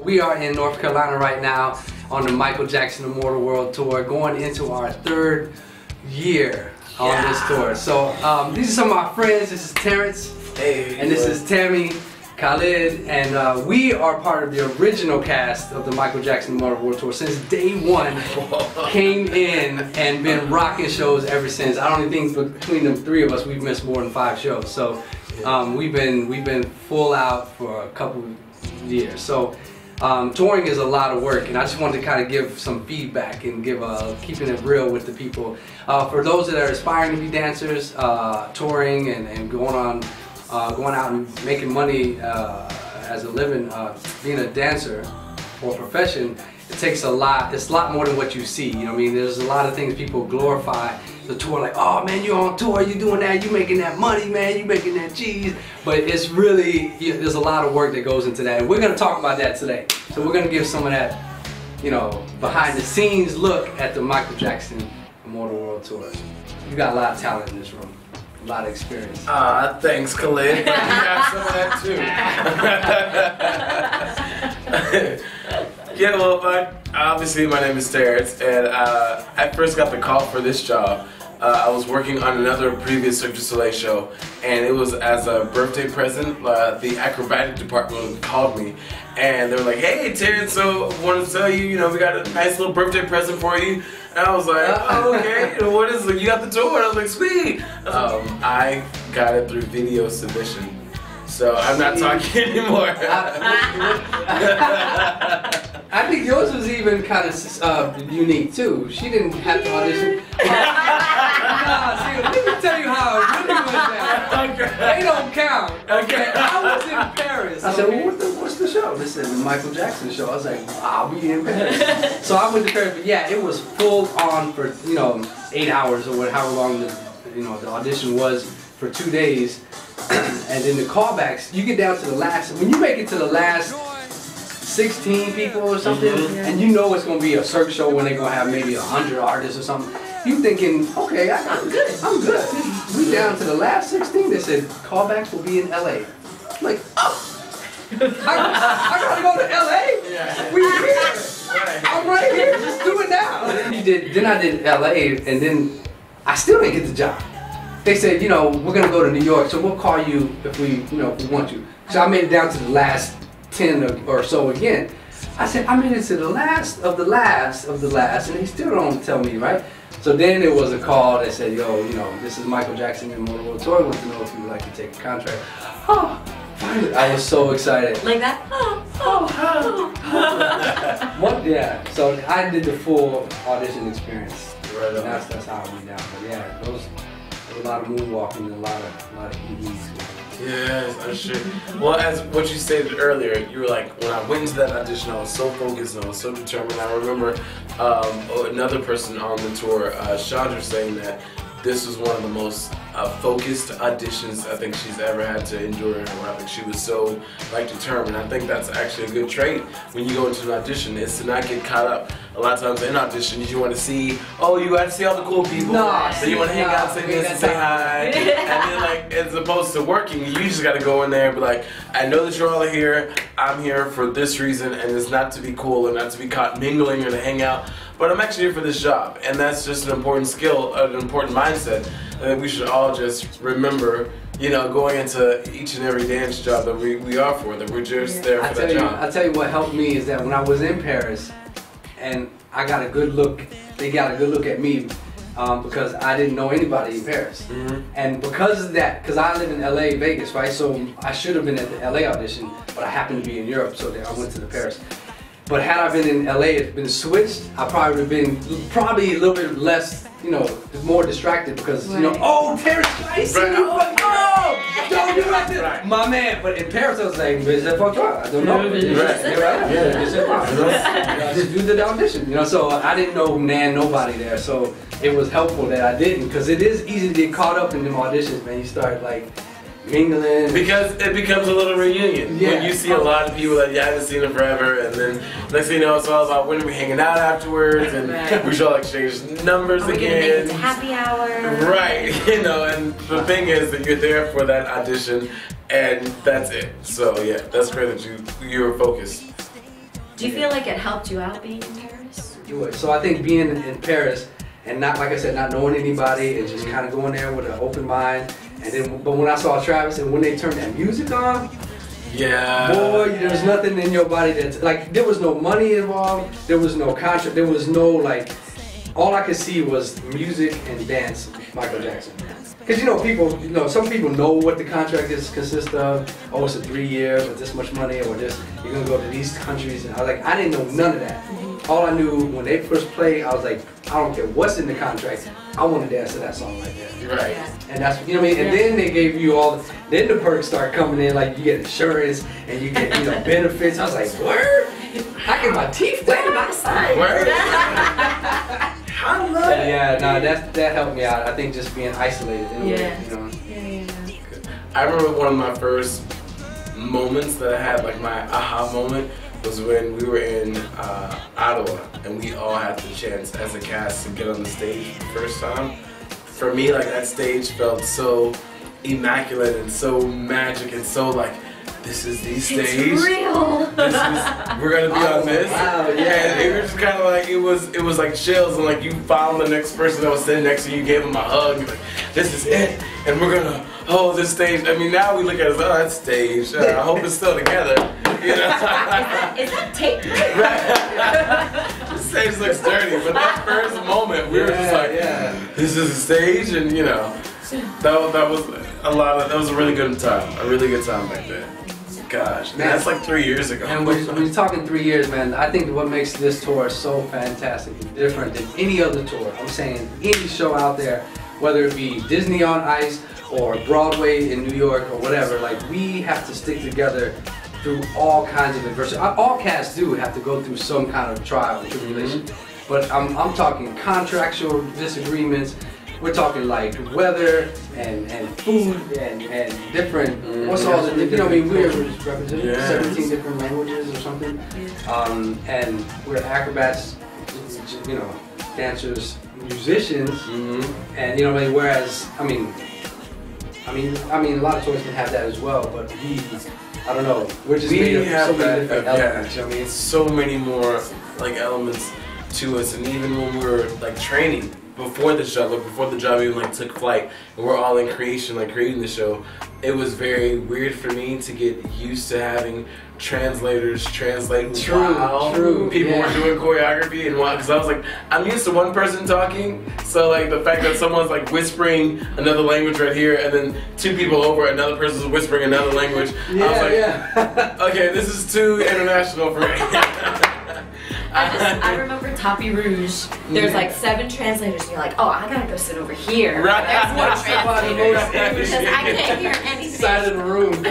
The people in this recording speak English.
We are in North Carolina right now on the Michael Jackson Immortal World Tour, going into our 3rd year on this tour. So these are some of my friends. This is Terrance, and this is Tammy, Khalid, and we are part of the original cast of the Michael Jackson Immortal World Tour since day one. Came in and been rocking shows ever since. I don't even think between the 3 of us we've missed more than 5 shows. So we've been full out for a couple years. So touring is a lot of work, and I just wanted to kind of give some feedback and give keeping it real with the people. For those that are aspiring to be dancers, touring and going out and making money as a living, being a dancer or a profession, it takes a lot. It's a lot more than what you see. You know what I mean? There's a lot of things people glorify the tour, like, oh man, you're on tour, you're doing that, you're making that money, man, you're making that cheese. But it's really, there's a lot of work that goes into that, and we're gonna talk about that today. So we're gonna give some of that, behind the scenes look at the Michael Jackson Immortal World Tour. You got a lot of talent in this room, a lot of experience. Thanks, Khalid. You got some of that too. Yeah, well, obviously my name is Terrance, and I first got the call for this job. I was working on another previous Cirque du Soleil show, and it was as a birthday present. The acrobatic department called me, and they were like, "Hey, Terrance, so I wanted to tell you, we got a nice little birthday present for you." And I was like, "Oh, okay. What is it? You got the tour?" And I was like, "Sweet." I got it through video submission, so I'm not talking anymore. I think yours was even kind of unique too. She didn't have to audition. See, let me tell you how it really went down. Okay. They don't count. Okay, I was in Paris. I said, well, what's the show? They said the Michael Jackson show. I was like, I'll be in Paris. So I went to Paris, but yeah, it was full on for 8 hours or however long the audition was for 2 days, and then the callbacks. You get down to the last. When you make it to the last 16 people or something, and you know it's gonna be a circus show when they're gonna have maybe 100 artists or something. You thinking, okay, I'm good. We down to the last 16. They said callbacks will be in LA. I'm like, oh, I gotta go to LA. We're here. I'm right here. Just do it now. Then I did LA, and then I still didn't get the job. They said, we're gonna go to New York, so we'll call you if we want you. So I made it down to the last 10 or so again. I said, I made it to the last of the last of the last, and they still don't tell me, right? So then there was a call that said, yo, this is Michael Jackson Immortal World Tour. I want to know if you would like to take a contract. Oh, finally. I was so excited. Like that? What? Yeah. So I did the full audition experience. Right on. That's how it went down. But yeah, there was a lot of moonwalking and a lot of EDs. Yes, I'm sure. Well, as what you stated earlier, you were like, when I went into that audition, I was so focused and I was so determined. I remember another person on the tour, Chandra, saying that this was one of the most focused auditions I think she's ever had to endure in her life. Like, she was so determined. I think that's actually a good trait when you go into an audition, is to not get caught up. A lot of times in auditions you want to see, you got to see all the cool people. So you want to hang out, say this, and say hi. And then as opposed to working, you just got to go in there and be like, I know that you're all here. I'm here for this reason, and it's not to be cool and not to be caught mingling or to hang out. But I'm actually here for this job, and that's just an important skill, an important mindset that we should all just remember, going into each and every dance job that we are for, that we're just there for that job. I tell you what helped me is that when I was in Paris, and I got a good look, they got a good look at me because I didn't know anybody in Paris. And because of that, because I live in LA, Vegas, right? So I should have been at the LA audition, but I happened to be in Europe, so I went to the Paris. But had I been in LA, it's been switched, I probably would have been a little bit less, more distracted because, oh, Terrance, I see you, don't do like this. My man, but in Paris I was like, I don't know. Just do the audition, so I didn't know nobody there, so it was helpful that I didn't, because it is easy to get caught up in them auditions, man. You start mingling. Because it becomes a little reunion. Yeah. When you see a lot of people that you haven't seen in forever, and then next thing you know, it's all about when are we hanging out afterwards, and we should all exchange numbers again. We're gonna make it to happy hour. Right, and the thing is that you're there for that audition, and that's it. So yeah, that's great that you were focused. Do you feel like it helped you out being in Paris? So I think being in Paris and not, like I said, not knowing anybody and just kind of going there with an open mind. And then, but when I saw Travis and when they turned that music on, yeah, boy, there was nothing in your body that's like, there was no money involved, there was no contract, there was no like, all I could see was music and dance, Michael Jackson. Because some people know what the contract consists of. Oh, it's a 3-year with this much money, or this, you're gonna go to these countries. And I didn't know none of that. All I knew when they first played, I was like, I don't care what's in the contract, I want to dance to that song like that. Right. And that's, you know what I mean? And then they gave you then the perks start coming in, like you get insurance and you get, benefits. I was like, word? I get my teeth done by side. Word? I love it. Yeah, no, that helped me out. I think just being isolated in a way, Yeah. I remember one of my first moments that I had, like my aha moment, was when we were in Ottawa and we all had the chance as a cast to get on the stage for the first time. For me, like that stage felt so immaculate and so magic and so like, this is the stage. It's real. We're gonna be on this. Wow, yeah. And it was just kind of like, it was like chills, and like you found the next person that was sitting next to you, gave him a hug, you're like, this is it, and we're gonna hold this stage. I mean, now we look at it as, oh, that's stage. I hope it's still together. You know? Is that tape? The stage looks dirty, but that first moment, we were just like, this is a stage, and that was a really good time back then. Gosh, man, that's like 3 years ago. And when you're talking 3 years, man, I think what makes this tour so fantastic and different than any other tour, I'm saying any show out there, whether it be Disney on Ice or Broadway in New York or whatever, like we have to stick together through all kinds of adversity. All casts do have to go through some kind of trial and tribulation, but I'm talking contractual disagreements. We're talking like weather and food and different, what's all the, we're representing 17 different languages or something. And we're acrobats, dancers, musicians, and whereas, I mean, a lot of tours can have that as well, but I don't know, we're just made of so many different elements, so many more like elements to us, and even when we were like training, before the show, before the job even like took flight, and we're all in creation, like creating the show, it was very weird for me to get used to having translators translate while people were doing choreography, and because I was like, I'm used to one person talking, so like the fact that someone's like whispering another language right here, and then 2 people over, another person's whispering another language. I was like, okay, this is too international for me. I remember Tapis Rouge. There's like 7 translators, and you're like, oh, I gotta go sit over here. Right. There's more translators because I can't hear anything. Side of the room.